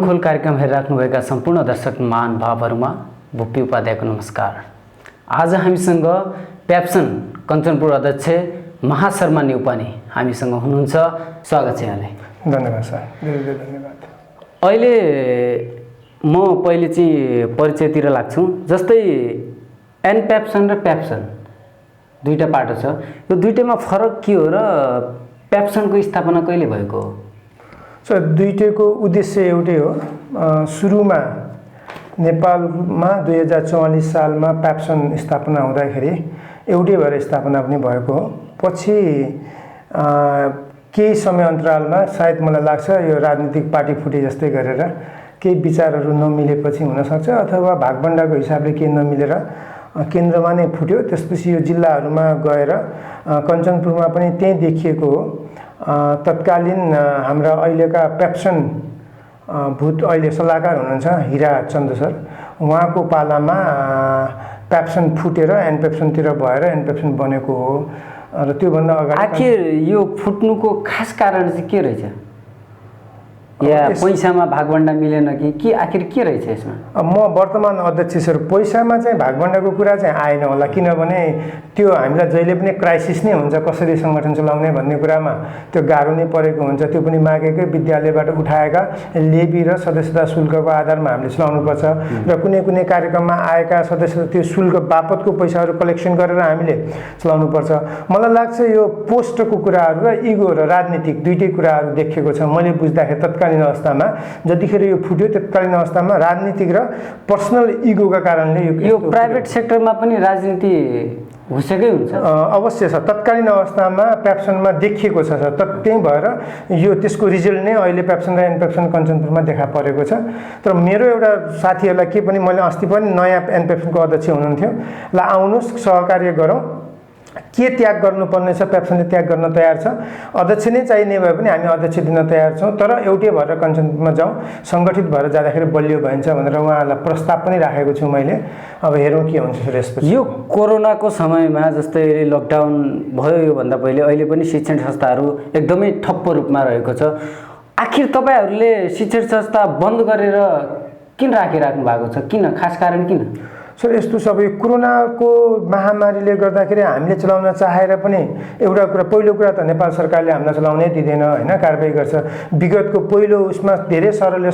खोल कार्यक्रम हेरिराख्नुभएका सम्पूर्ण दर्शक महानुभावहरूमा भुप्पी उपाध्यायको नमस्कार। आज हामीसँग प्याप्सन कञ्चनपुर अध्यक्ष महाशर्मा नेउपाने हामीसँग हुनुहुन्छ। स्वागत छ यहाँलाई। धन्यवाद सर, धेरै धन्यवाद। अहिले म पहिले चाहिँ परिचयतिर लाग्छु। जस्तै एनप्याप्सन र प्याप्सन दुईटा पाटो छ, यो दुईटैमा फरक के हो र प्याप्सनको स्थापना कहिले भएको हो? सर, दुईटैको उद्देश्य एउटै हो। सुरुमा नेपालमा 2044 सालमा प्याप्सन स्थापना हुँदाखेरि एउटै भएर स्थापना पनि भएको हो। पछि केही समय अन्तरालमा सायद मलाई लाग्छ यो राजनीतिक पार्टी फुटे जस्तै गरेर केही विचारहरू नमिलेपछि हुनसक्छ, अथवा भागभण्डाको हिसाबले केही नमिलेर केन्द्रमा नै फुट्यो। त्यसपछि यो जिल्लाहरूमा गएर कञ्चनपुरमा पनि त्यही देखिएको हो। तत्कालीन हाम्रा अहिलेका प्याप्सन भूत अहिले सल्लाहकार हुनुहुन्छ हिरा चन्द्र सर, उहाँको पालामा प्याप्सन फुटेर एनप्याप्सनतिर भएर एनप्याप्सन बनेको हो। र त्योभन्दा अगाडि आखिर यो फुट्नुको खास कारण चाहिँ के रहेछ? या पैसामा भागभण्डा मिलेन कि आखिर के रहेछ यसमा? म वर्तमान अध्यक्ष सर, पैसामा चाहिँ भागभण्डाको कुरा चाहिँ आएन होला, किनभने त्यो हामीलाई जहिले पनि क्राइसिस नै हुन्छ कसरी सङ्गठन चलाउने भन्ने कुरामा त्यो गाह्रो नै परेको हुन्छ। त्यो पनि मागेकै विद्यालयबाट उठाएका लेबी र सदस्यता शुल्कको आधारमा हामीले चलाउनुपर्छ र कुनै कुनै कार्यक्रममा आएका सदस्य त्यो शुल्क बापतको पैसाहरू कलेक्सन गरेर हामीले चलाउनुपर्छ। मलाई लाग्छ यो पोस्टको कुराहरू र इगो र राजनीतिक दुईटै कुराहरू देखेको छ मैले बुझ्दाखेरि। तत्कालीन अवस्थामा जतिखेर यो फुट्यो तत्कालीन अवस्थामा राजनीतिक र पर्सनल इगोका कारणले यो प्राइभेट सेक्टरमा पनि राजनीति घुसेकै हुन्छ। अवश्य छ, तत्कालीन अवस्थामा प्याप्सनमा देखिएको छ सर। त्यही भएर यो त्यसको रिजल्ट नै अहिले प्याप्सन र एनप्याप्सन कञ्चनपुरमा देखा परेको छ। तर मेरो एउटा साथीहरूलाई के पनि मैले अस्ति पनि नयाँ एनप्याप्सनको अध्यक्ष हुनुहुन्थ्यो, ल आउनुहोस् सहकार्य गरौँ, के त्याग गर्नुपर्ने छ प्याप्सनले त्याग गर्न तयार छ, अध्यक्ष नै चाहिने भए पनि हामी अध्यक्ष दिन तयार छौँ, तर एउटै भएर कञ्चनपुरमा जाउँ, सङ्गठित भएर जाँदाखेरि बलियो भइन्छ भनेर उहाँहरूलाई प्रस्ताव पनि राखेको छु मैले। अब हेरौँ के हुन्छ यसपछि। यो कोरोनाको समयमा जस्तै लकडाउन भयो, योभन्दा पहिले अहिले पनि शिक्षण संस्थाहरू एकदमै ठप्प रूपमा रहेको छ। आखिर तपाईँहरूले शिक्षण संस्था बन्द गरेर किन राखिराख्नु भएको छ? किन? खास कारण किन? सर, यस्तो सबै कोरोनाको महामारीले गर्दाखेरि हामीले चलाउन चाहेर पनि एउटा कुरा, पहिलो कुरा त नेपाल सरकारले हामीलाई चलाउनै दिँदैन होइन, कारबाही गर्छ। विगतको पहिलो उसमा धेरै सरले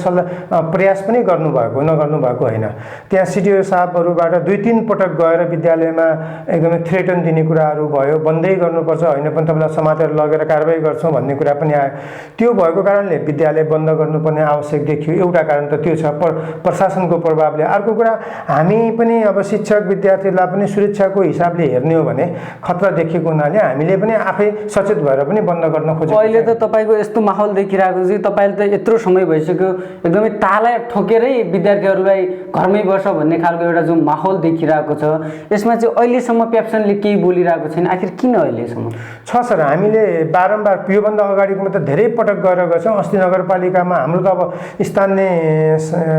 प्रयास पनि गर्नुभएको नगर्नु भएको होइन। त्यहाँ सिडिओ साहबहरूबाट 2-3 पटक गएर विद्यालयमा एकदमै थ्रेटन दिने कुराहरू भयो, बन्दै गर्नुपर्छ, होइन पनि तपाईँलाई समातेर लगेर कारबाही गर्छौँ भन्ने कुरा पनि आयो। त्यो भएको कारणले विद्यालय बन्द गर्नुपर्ने आवश्यक देखियो। एउटा कारण त त्यो छ प्रशासनको प्रभावले। अर्को कुरा, हामी पनि अब शिक्षक विद्यार्थीलाई पनि सुरक्षाको हिसाबले हेर्ने हो भने खतरा देखेको हुनाले हामीले पनि आफै सचेत भएर पनि बन्द गर्न खोजेको। अहिले त तपाईँको यस्तो माहौल देखिरहेको छ कि तपाईँले त यत्रो समय भइसक्यो एकदमै ताला ठोकेरै विद्यार्थीहरूलाई घरमै बस्छ भन्ने खालको एउटा जो माहौल देखिरहेको छ, यसमा चाहिँ अहिलेसम्म प्याप्सनले केही बोलिरहेको छैन। आखिर किन अहिलेसम्म छ सर? हामीले बारम्बार योभन्दा अगाडिको त धेरै पटक गएर गएछौँ। अस्ति नगरपालिकामा हाम्रो त अब स्थानीय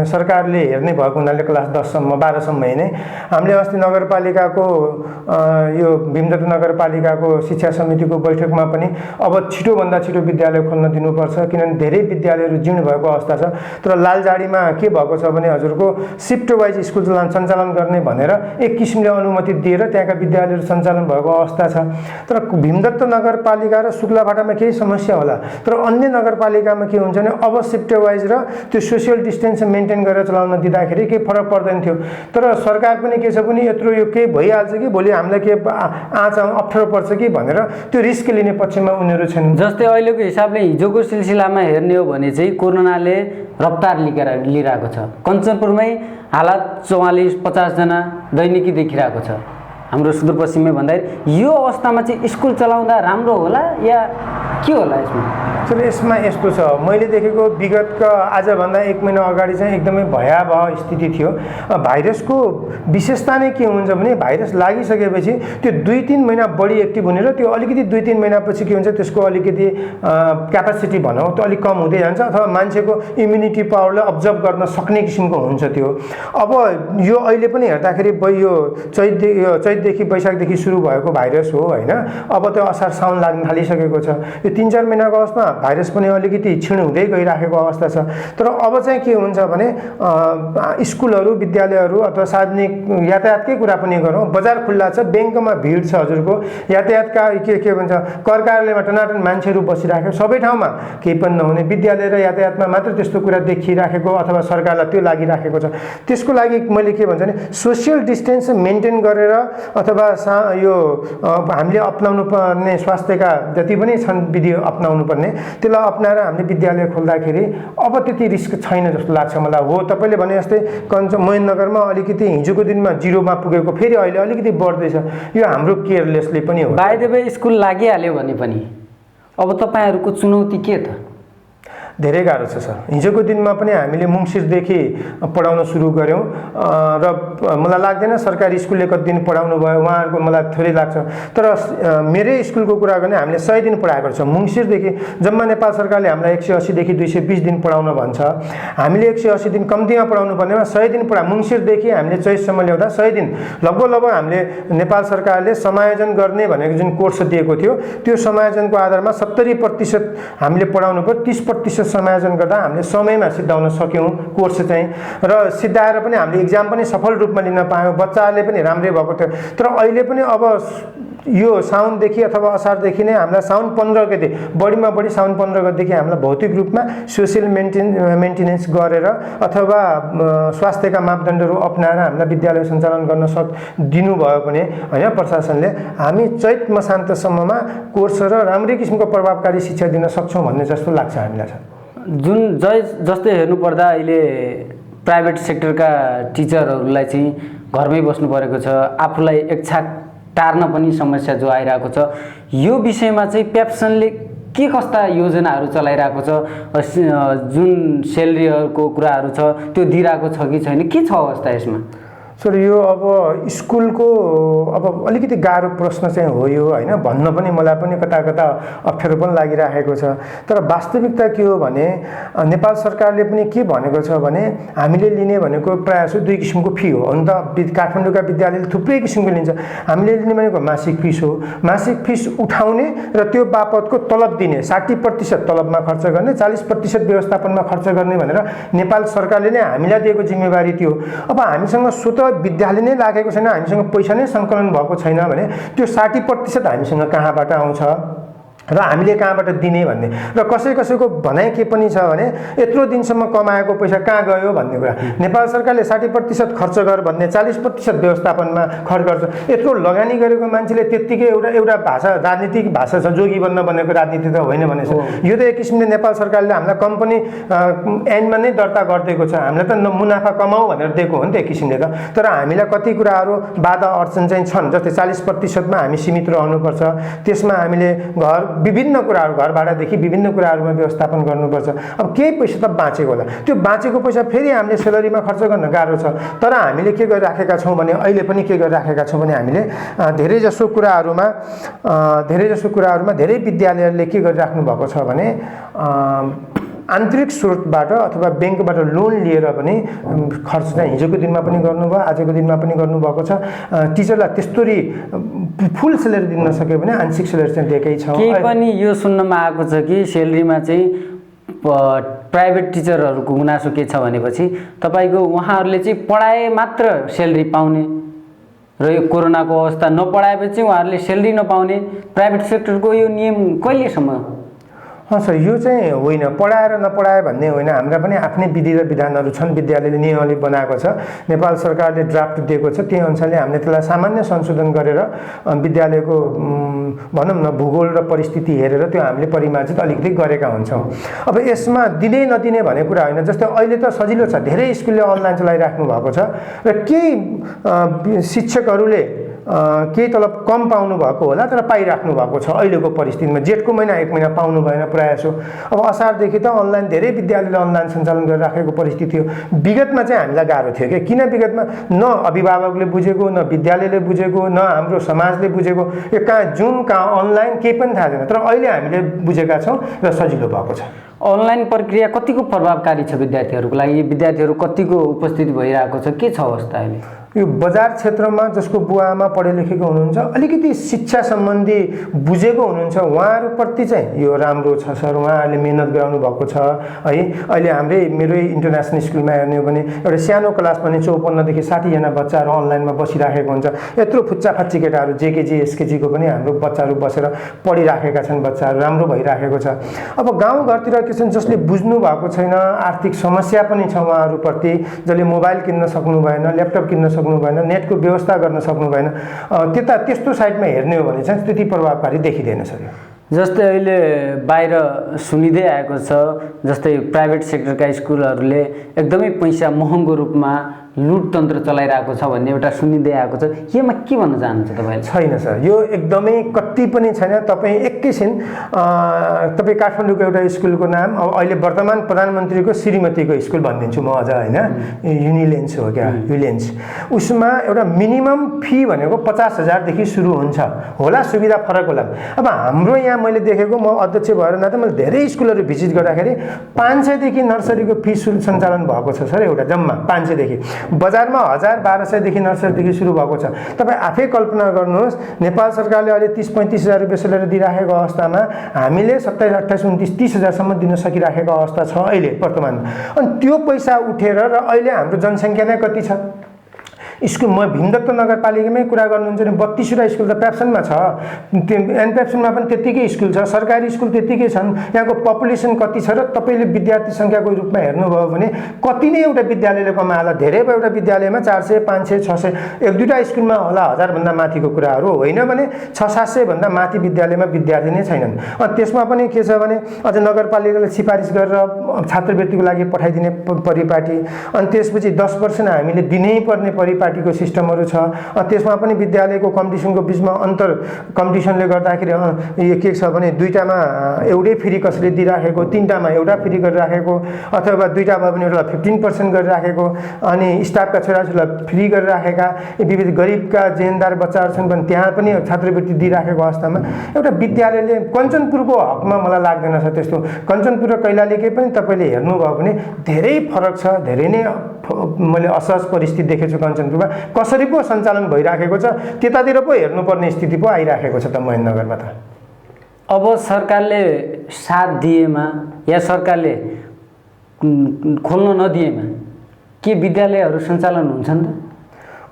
सरकारले हेर्ने भएको हुनाले क्लास 10सम्म 12सम्म नै हामीले अस्ति नगरपालिकाको यो भीमदत्त नगरपालिकाको शिक्षा समितिको बैठकमा पनि अब छिटोभन्दा छिटो विद्यालय खोल्न दिनुपर्छ, किनभने धेरै विद्यालयहरू जीर्ण भएको अवस्था छ। तर लालजाडीमा के भएको छ भने हजुरको सिफ्ट वाइज स्कुल सञ्चालन गर्ने भनेर एक किसिमले अनुमति दिएर त्यहाँका विद्यालयहरू सञ्चालन भएको अवस्था छ। तर भीमदत्त नगरपालिका र शुक्लाफाटामा केही समस्या होला, तर अन्य नगरपालिकामा के हुन्छ भने अब सिफ्ट वाइज र त्यो सोसियल डिस्टेन्स मेन्टेन गरेर चलाउन दिँदाखेरि केही फरक पर्दैन थियो। तर सरकार पनि के छ भने यत्रो यो केही भइहाल्छ कि भोलि हामीलाई के अप्ठ्यारो पर्छ कि भनेर त्यो रिस्क लिने पक्षमा उनीहरू छन्। जस्तै अहिलेको हिसाबले हिजोको सिलसिलामा हेर्ने हो भने चाहिँ कोरोनाले रफ्तार लिइरहेको छ। कञ्चनपुरमै हालत 44-50 जना दैनिकी देखिरहेको छ हाम्रो सुदूरपश्चिममै भन्दाखेरि। यो अवस्थामा चाहिँ स्कुल चलाउँदा राम्रो होला या के होला यसमा? सर, यसमा यस्तो छ, मैले देखेको विगतका आजभन्दा 1 महिना अगाडि चाहिँ एकदमै भयावह स्थिति थियो। भाइरसको विशेषता नै के हुन्छ भने भाइरस लागिसकेपछि त्यो 2-3 महिना बढी एक्टिभ हुने र त्यो अलिकति 2-3 महिनापछि के हुन्छ त्यसको अलिकति क्यापासिटी भनौँ त्यो अलिक कम हुँदै जान्छ, अथवा मान्छेको इम्युनिटी पावरलाई अब्जर्भ गर्न सक्ने किसिमको हुन्छ त्यो। अब यो अहिले पनि हेर्दाखेरि यो चैतदेखि वैशाखदेखि सुरु भएको भाइरस हो होइन। अब त्यो असार साउन लाग्न थालिसकेको छ। यो 3-4 महिनाको अवस्थामा भाइरस पनि अलिकति क्षीण हुँदै गइराखेको अवस्था छ। तर अब चाहिँ के हुन्छ भने स्कुलहरू विद्यालयहरू अथवा सार्वजनिक यातायातकै कुरा पनि गरौँ, बजार खुल्ला छ, ब्याङ्कमा भिड छ हजुरको, यातायातका के भन्छ कर कार्यालयमा टनाटन मान्छेहरू बसिराखेको, सबै ठाउँमा केही पनि नहुने, विद्यालय र यातायातमा मात्र त्यस्तो कुरा देखिराखेको अथवा सरकारलाई त्यो लागिराखेको छ। त्यसको लागि मैले के भन्छ भने सोसियल डिस्टेन्स मेन्टेन गरेर अथवा यो हामीले अपनाउनु पर्ने स्वास्थ्यका जति पनि छन् विधि अपनाउनु पर्ने, त्यसलाई अपनाएर हामीले विद्यालय खोल्दाखेरि अब त्यति रिस्क छैन जस्तो लाग्छ मलाई। हो तपाईँले भने जस्तै महेन्द्रनगरमा अलिकति हिजोको दिनमा 0मा पुगेको फेरि अहिले अलिकति बढ्दैछ, यो हाम्रो केयरलेसले पनि हो। बाइ द वे स्कुल लागिहाल्यो भने पनि अब तपाईँहरूको चुनौती के त? धेरै गाह्रो छ सर। हिजोको दिनमा पनि हामीले मुङ्सिरदेखि पढाउन सुरु गऱ्यौँ र मलाई लाग्दैन सरकारी स्कुलले कति दिन पढाउनु भयो, उहाँहरूको मलाई थोरै लाग्छ। तर मेरै स्कुलको कुरा गर्ने हामीले 100 दिन पढाएको छ मुङ्सिरदेखि। जम्मा नेपाल सरकारले हामीलाई 180 देखि 220 दिन पढाउन भन्छ, हामीले 180 दिन कम्तीमा पढाउनु पर्नेमा 100 दिन मुङ्सिरदेखि हामीले चैतसम्म ल्याउँदा 100 दिन लगभग हामीले नेपाल सरकारले समायोजन गर्ने भनेको जुन कोर्स दिएको थियो त्यो समायोजनको आधारमा 70% हामीले पढाउनु पर्यो, 30% समायोजन गर्दा हामीले समयमा सिद्धाउन सक्यौँ कोर्स चाहिँ, र सिद्धाएर पनि हामीले इक्जाम पनि सफल रूपमा लिन पायौँ, बच्चाहरूले पनि राम्रै भएको थियो। तर अहिले पनि अब यो साउनदेखि अथवा असारदेखि नै हामीलाई साउन 15 गते बढीमा बढी साउन 15 गतेदेखि हामीलाई भौतिक रूपमा सोसियल मेन्टेनेन्स गरेर अथवा स्वास्थ्यका मापदण्डहरू अपनाएर हामीलाई विद्यालय सञ्चालन गर्न दिनुभयो भने होइन प्रशासनले, हामी चैत मसान्तसम्ममा कोर्स र राम्रै किसिमको प्रभावकारी शिक्षा दिन सक्छौँ भन्ने जस्तो लाग्छ हामीलाई। जुन जस्तै हेर्नुपर्दा अहिले प्राइभेट सेक्टरका टिचरहरूलाई चाहिँ घरमै बस्नु परेको छ, आफूलाई एक छाक टार्न पनि समस्या जो आइरहेको छ, यो विषयमा चाहिँ पेप्सनले के कस्ता योजनाहरू चलाइरहेको छ? जुन सेलेरीहरूको कुराहरू छ त्यो दिइरहेको छ कि छैन, के छ अवस्था यसमा? सर यो अब स्कुलको अब अलिकति गाह्रो प्रश्न चाहिँ हो यो होइन, भन्न पनि मलाई पनि कता कता अप्ठ्यारो पनि लागिरहेको छ। तर वास्तविकता के हो भने नेपाल सरकारले पनि के भनेको छ भने हामीले लिने भनेको प्रायः 2 किसिमको फी हो। अन्त काठमाडौँका विद्यालयले थुप्रै किसिमको लिन्छ, हामीले लिने भनेको मासिक फिस हो। मासिक फिस उठाउने र त्यो बापतको तलब दिने, 60% तलबमा खर्च गर्ने, 40% व्यवस्थापनमा खर्च गर्ने भनेर नेपाल सरकारले नै हामीलाई दिएको जिम्मेवारी थियो। अब हामीसँग स्वतः विद्यालय नै लागेको छैन, हामीसँग पैसा नै सङ्कलन भएको छैन भने त्यो 60% हामीसँग कहाँबाट आउँछ र हामीले कहाँबाट दिने भन्ने। र कसैको भनाइ के पनि छ भने यत्रो दिनसम्म कमाएको पैसा कहाँ गयो भन्ने कुरा। नेपाल सरकारले 60% खर्च गर भन्ने, 40% व्यवस्थापनमा खर्च गर्छ। यत्रो लगानी गरेको मान्छेले त्यत्तिकै एउटा भाषा, राजनीतिक भाषा छ, जोगी बन्न बनेको राजनीति त होइन भनेछ। यो त एक किसिमले नेपाल सरकारले हामीलाई कम्पनी ऐनमा नै दर्ता गरिदिएको छ, हामीलाई त मुनाफा कमाऊ भनेर दिएको हो नि त एक किसिमले त। तर हामीलाई कति कुराहरू बाधा अडचन चाहिँ छन्, जस्तै 40%मा हामी सीमित रहनुपर्छ। त्यसमा हामीले विभिन्न कुराहरू, घर भाडादेखि विभिन्न कुराहरूमा व्यवस्थापन गर्नुपर्छ। अब केही पैसा त बाँचेको होला, त्यो बाँचेको पैसा फेरि हामीले सेलरीमा खर्च गर्न गाह्रो छ। तर हामीले के गरिराखेका छौँ भने अहिले पनि के गरिराखेका छौँ भने हामीले धेरैजसो कुराहरूमा धेरै विद्यालयहरूले के गरिराख्नु भएको छ भने आन्तरिक स्रोतबाट अथवा ब्याङ्कबाट लोन लिएर पनि खर्च चाहिँ हिजोको दिनमा पनि गर्नुभयो, आजको दिनमा पनि गर्नुभएको छ। टिचरलाई त्यस्तोरी फुल सेलेरी दिन नसक्यो भने आंशिक सेलेरी चाहिँ दिएकै छ। केही पनि यो सुन्नमा आएको छ कि सेलेरीमा चाहिँ प्राइभेट टिचरहरूको गुनासो के छ भनेपछि तपाईँको उहाँहरूले चाहिँ पढाए मात्र सेलेरी पाउने र यो कोरोनाको अवस्था नपढाएपछि उहाँहरूले सेलेरी नपाउने, प्राइभेट सेक्टरको यो नियम कहिलेसम्म? सर यो चाहिँ होइन, पढाएर नपढाए भन्ने होइन, हाम्रा पनि आफ्नै विधि र विधानहरू छन्, विद्यालयले नियमावली बनाएको छ, नेपाल सरकारले ड्राफ्ट दिएको छ, त्यही अनुसारले हामीले त्यसलाई सामान्य संशोधन गरेर विद्यालयको भनौँ न भूगोल र परिस्थिति हेरेर त्यो हामीले परिमार्जित अलिकति गरेका हुन्छौँ। अब यसमा दिने नदिने भन्ने कुरा होइन, जस्तै अहिले त सजिलो छ, धेरै स्कुलले अनलाइन चलाइराख्नु भएको छ र केही शिक्षकहरूले केही तलब कम पाउनु भएको होला तर पाइराख्नु भएको छ अहिलेको परिस्थितिमा। जेठको महिना 1 महिना पाउनु भएन प्रायःसो। अब असारदेखि त अनलाइन धेरै विद्यालयले अनलाइन सञ्चालन गरिराखेको परिस्थिति थियो। विगतमा चाहिँ हामीलाई गाह्रो थियो कि किन विगतमा न अभिभावकले बुझेको, न विद्यालयले बुझेको, न हाम्रो समाजले बुझेको, यो कहाँ जुम कहाँ अनलाइन केही पनि थाहा छैन। तर अहिले हामीले बुझेका छौँ र सजिलो भएको छ। अनलाइन प्रक्रिया कतिको प्रभावकारी छ विद्यार्थीहरूको लागि? विद्यार्थीहरू कतिको उपस्थित भइरहेको छ, के छ अवस्था अहिले? यो बजार क्षेत्रमा जसको बुवा आमा पढे लेखेको हुनुहुन्छ, अलिकति शिक्षा सम्बन्धी बुझेको हुनुहुन्छ, उहाँहरूप्रति चाहिँ यो राम्रो छ सर, उहाँहरूले मेहनत गराउनु भएको छ है। अहिले हाम्रै मेरै इन्टरनेसनल स्कुलमा हेर्ने हो भने एउटा सानो क्लास पनि 54 देखि 60 जना बच्चाहरू अनलाइनमा बसिराखेको हुन्छ। यत्रो फुच्चाफाच्ची केटाहरू जेकेजी एसकेजीको पनि हाम्रो बच्चाहरू बसेर पढिराखेका छन्, बच्चाहरू राम्रो भइराखेको छ। अब गाउँघरतिर के छन्, जसले बुझ्नु भएको छैन, आर्थिक समस्या पनि छ उहाँहरूप्रति, जसले मोबाइल किन्न सक्नु भएन, ल्यापटप किन्न सक्नु भएन, नेटको व्यवस्था गर्न सक्नु भएन, त्यस्तो साइडमा हेर्ने हो भने चाहिँ त्यति प्रभावकारी देखिँदैन सर। जस्तै अहिले बाहिर सुनिँदै आएको छ, जस्तै प्राइभेट सेक्टरका स्कुलहरूले एकदमै पैसा महँगो रूपमा लुटतन्त्र चलाइरहेको छ भन्ने एउटा सुनिँदै आएको छ। यसमा के भन्न चाहनुहुन्छ तपाईँले? छैन सर, यो एकदमै कति पनि छैन। तपाईँ एकैछिन तपाईँ काठमाडौँको एउटा स्कुलको नाम, अब अहिले वर्तमान प्रधानमन्त्रीको श्रीमतीको स्कुल भनिदिन्छु म अझ, होइन, युनिलेन्स हो क्या, युलेन्स, उसमा एउटा मिनिमम फी भनेको 50,000 सुरु हुन्छ होला, सुविधा फरक होला। अब हाम्रो यहाँ मैले देखेको, म अध्यक्ष भएर नाता मैले धेरै स्कुलहरू भिजिट गर्दाखेरि 500 देखि नर्सरीको फी सञ्चालन भएको छ सर, एउटा जम्मा 500 देखि। बजारमा 1000-1200 देखि नर्सरीदेखि सुरु भएको छ। तपाईँ आफै कल्पना गर्नुहोस्, नेपाल सरकारले अहिले 30-35 हजार रुपियाँ सेलेरी दिइराखेको अवस्थामा हामीले 27, 28, 29, 30 हजारसम्म दिन सकिराखेको अवस्था छ अहिले वर्तमानमा। अनि त्यो पैसा उठेर र अहिले हाम्रो जनसङ्ख्या नै कति छ? स्कुल म भीमदत्त नगरपालिकामै कुरा गर्नुहुन्छ भने 32वटा स्कुल त प्याप्सनमा छ, एनप्याप्सनमा पनि त्यत्तिकै स्कुल छ, सरकारी स्कुल त्यत्तिकै छन्। यहाँको पपुलेसन कति छ र तपाईँले विद्यार्थी सङ्ख्याको रूपमा हेर्नुभयो भने कति नै एउटा विद्यालयले कमाएला? धेरै भयो एउटा विद्यालयमा 400, 500, 600, एक दुईवटा स्कुलमा होला 1000भन्दा माथिको कुराहरू, होइन भने 600-700 भन्दा माथि विद्यालयमा विद्यार्थी नै छैनन्। अनि त्यसमा पनि के छ भने अझ नगरपालिकाले सिफारिस गरेर छात्रवृत्तिको लागि पठाइदिने परिपाटी, अनि त्यसपछि 10% हामीले दिनै पर्ने परिपाटी को सिस्टमहरू छ। त्यसमा पनि विद्यालयको कम्पिटिसनको बिचमा अन्तर कम्पिटिसनले गर्दाखेरि यो के छ भने दुईटामा एउटै फ्री कसैले दिइराखेको, तीनटामा एउटा फ्री गरिराखेको, अथवा दुईटा भयो भने एउटा 15% गरिराखेको, अनि स्टाफका छोराछोरीलाई फ्री गरिराखेका, विविध गरिबका जेनदार बच्चाहरू छन् भने त्यहाँ पनि छात्रवृत्ति दिइराखेको अवस्थामा एउटा विद्यालयले कञ्चनपुरको हकमा मलाई लाग्दैन छ त्यस्तो। कञ्चनपुर र कैलालीकै पनि तपाईँले हेर्नुभयो भने धेरै फरक छ, धेरै नै मैले असहज परिस्थिति देखेछु कञ्चनपुरमा। कसरी पो सञ्चालन भइराखेको छ, त्यतातिर पो हेर्नुपर्ने स्थिति पो आइराखेको छ त महेन्द्रनगरमा त। अब सरकारले साथ दिएमा या सरकारले खोल्न नदिएमा के विद्यालयहरू सञ्चालन हुन्छन् त?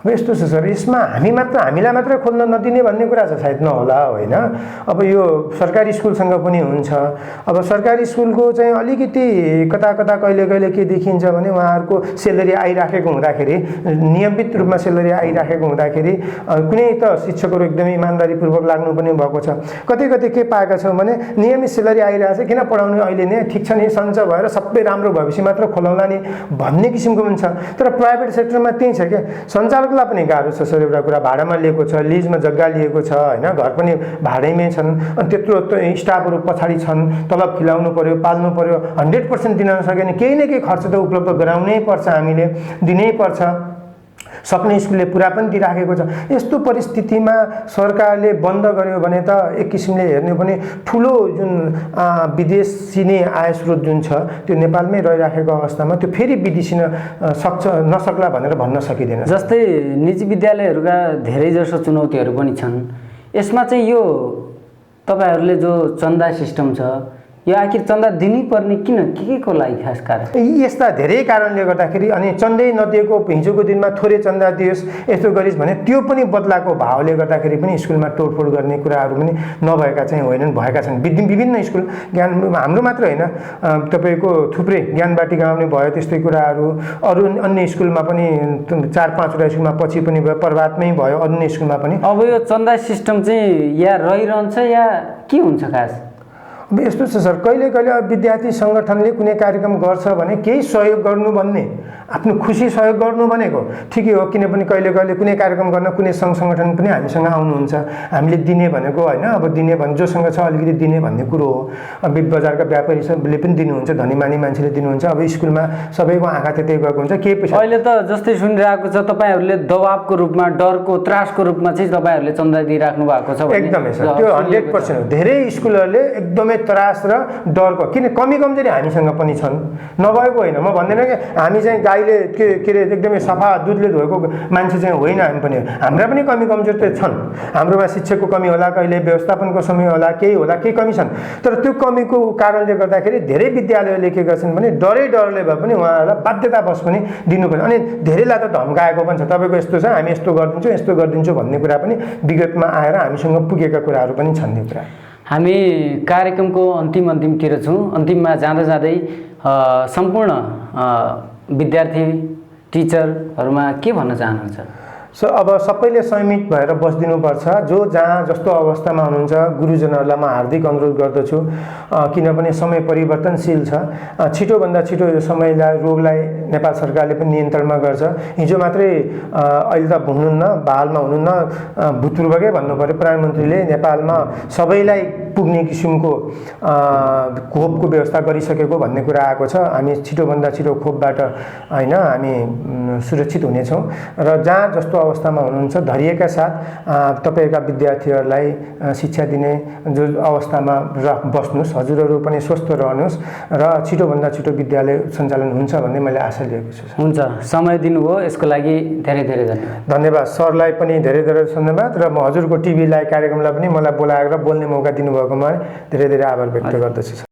अब यस्तो छ सर, यसमा हामीलाई मात्रै खोल्न नदिने भन्ने कुरा छ सायद नहोला, होइन। अब यो सरकारी स्कुलसँग पनि हुन्छ। अब सरकारी स्कुलको चाहिँ अलिकति कता कता कहिले कहिले के देखिन्छ भने उहाँहरूको सेलेरी आइराखेको हुँदाखेरि, नियमित रूपमा सेलेरी आइराखेको हुँदाखेरि कुनै त शिक्षकहरू एकदमै इमान्दारीपूर्वक लाग्नुपर्ने भएको छ। कतै कतै के पाएका छौँ भने नियमित सेलेरी आइरहेको छ, किन पढाउने अहिले नै ठिक छ नि, सञ्च भएर सबै राम्रो भएपछि मात्र खोलाउला नि भन्ने किसिमको पनि छ। तर प्राइभेट सेक्टरमा त्यही छ क्या, सञ्चालक पनि गाह्रो छ सर। एउटा कुरा भाडामा लिएको छ, लिजमा जग्गा लिएको छ, होइन, घर पनि भाडैमै छन्, अनि त्यत्रो स्टाफहरू पछाडि छन्, तलब खिलाउनु पर्यो, पाल्नु पर्यो, 100% दिन नसक्यो भने केही न केही खर्च त उपलब्ध गराउनै पर्छ, हामीले दिनै पर्छ। सक्ने स्कुलले पुरा पनि दिइराखेको छ। यस्तो परिस्थितिमा सरकारले बन्द गर्यो भने त एक किसिमले हेर्ने हो भने ठुलो जुन विदेशी नै आय स्रोत जुन छ त्यो नेपालमै रहिराखेको अवस्थामा त्यो फेरि विदेशी नसक्ला भनेर भन्न सकिँदैन। जस्तै निजी विद्यालयहरूका धेरै जसो चुनौतीहरू पनि छन्। यसमा चाहिँ यो तपाईहरूले जो चन्दा सिस्टम छ, यो आखिर चन्दा दिनैपर्ने किन, के को लागि खास कारण? यस्ता धेरै कारणले गर्दाखेरि, अनि चन्दै नदिएको हिजोको दिनमा थोरै चन्दा दियोस् यस्तो गरिस् भने त्यो पनि बदलाको भावले गर्दाखेरि पनि स्कुलमा तोडफोड गर्ने कुराहरू पनि नभएका चाहिँ होइनन्, भएका छन्। विभिन्न स्कुल ज्ञान हाम्रो मात्र होइन, तपाईँको थुप्रै ज्ञानबाटिकामा पनि भयो त्यस्तै कुराहरू, अरू अन्य स्कुलमा पनि 4-5वटा स्कुलमा पछि पनि भयो, प्रभातमै भयो, अन्य स्कुलमा पनि। अब यो चन्दा सिस्टम चाहिँ या रहिरहन्छ या के हुन्छ खास? अब यस्तो छ सर, कहिले कहिले विद्यार्थी सङ्गठनले कुनै कार्यक्रम गर्छ भने केही सहयोग गर्नु भन्ने, आफ्नो खुसी सहयोग गर्नु भनेको ठिकै हो, किनभने कहिले कहिले कुनै कार्यक्रम गर्न कुनै सङ्घ सङ्गठन पनि हामीसँग आउनुहुन्छ, हामीले दिने भनेको, होइन, अब दिने भने जोसँग छ अलिकति दिने भन्ने कुरो हो। अब बजारका व्यापारीले पनि दिनुहुन्छ, धनीमानी मान्छेले दिनुहुन्छ, अब स्कुलमा सबैको आँखा त्यतै गएको हुन्छ, केही पैसा। अहिले त जस्तै सुनिरहेको छ तपाईँहरूले दबाबको रूपमा, डरको त्रासको रूपमा चाहिँ तपाईँहरूले चन्दा दिइराख्नु भएको छ। एकदमै सर, त्यो 100% हो। धेरै स्कुलहरूले एकदमै एकदमै त्रास र डरको, किन कमी कमजोरी हामीसँग पनि छन्, नभएको होइन। म भन्दैन कि हामी चाहिँ गाईले के अरे एकदमै सफा दुधले धोएको मान्छे चाहिँ होइन, हामी पनि हाम्रा पनि कमी कमजोरी त छन्। हाम्रोमा शिक्षकको कमी होला, कहिले व्यवस्थापनको समय होला, केही कमी छन्। तर त्यो कमीको कारणले गर्दाखेरि धेरै विद्यालयले के गर्छन् भने डरले भए पनि उहाँहरूलाई बाध्यतावश पनि दिनुपर्छ। अनि धेरैलाई त धम्काएको पनि छ, तपाईँको यस्तो छ, हामी यस्तो गरिदिन्छौँ भन्ने कुरा पनि विगतमा आएर हामीसँग पुगेका कुराहरू पनि छन्। यो कुरा हामी कार्यक्रमको अन्तिमतिर छौँ। अन्तिममा जाँदै सम्पूर्ण विद्यार्थी टिचरहरूमा के भन्न चाहनुहुन्छ? अब सबैले संयमित भएर बसिदिनुपर्छ। जो जहाँ जस्तो अवस्थामा हुनुहुन्छ गुरुजनहरूलाई म हार्दिक अनुरोध गर्दछु, किनभने समय परिवर्तनशील छ। छिटोभन्दा छिटो यो समयलाई, रोगलाई नेपाल सरकारले पनि नियन्त्रणमा गर्छ। हिजो मात्रै अहिले त हुनुहुन्न, बहालमा हुनुहुन्न, भूतपूर्वकै भन्नु पर्यो, प्रधानमन्त्रीले नेपालमा सबैलाई पुग्ने किसिमको खोपको व्यवस्था गरिसकेको भन्ने कुरा आएको छ। हामी छिटोभन्दा छिटो खोपबाट होइन हामी सुरक्षित हुनेछौँ। र जहाँ जस्तो अवस्थामा हुनुहुन्छ धैर्यका साथ तपाईँका विद्यार्थीहरूलाई शिक्षा दिने जो अवस्थामा बस्नुहोस्, हजुरहरू पनि स्वस्थ रहनुहोस् र छिटोभन्दा छिटो विद्यालय सञ्चालन हुन्छ भन्ने मैले आशा लिएको छु। हुन्छ, समय दिनुभयो यसको लागि धेरै धेरै धन्यवाद। धन्यवाद सरलाई पनि धेरै धेरै धन्यवाद, र म हजुरको टिभी लाइभ कार्यक्रमलाई पनि मलाई बोलाएर बोल्ने मौका दिनुभएकोमा धेरै धेरै आभार व्यक्त गर्दछु सर।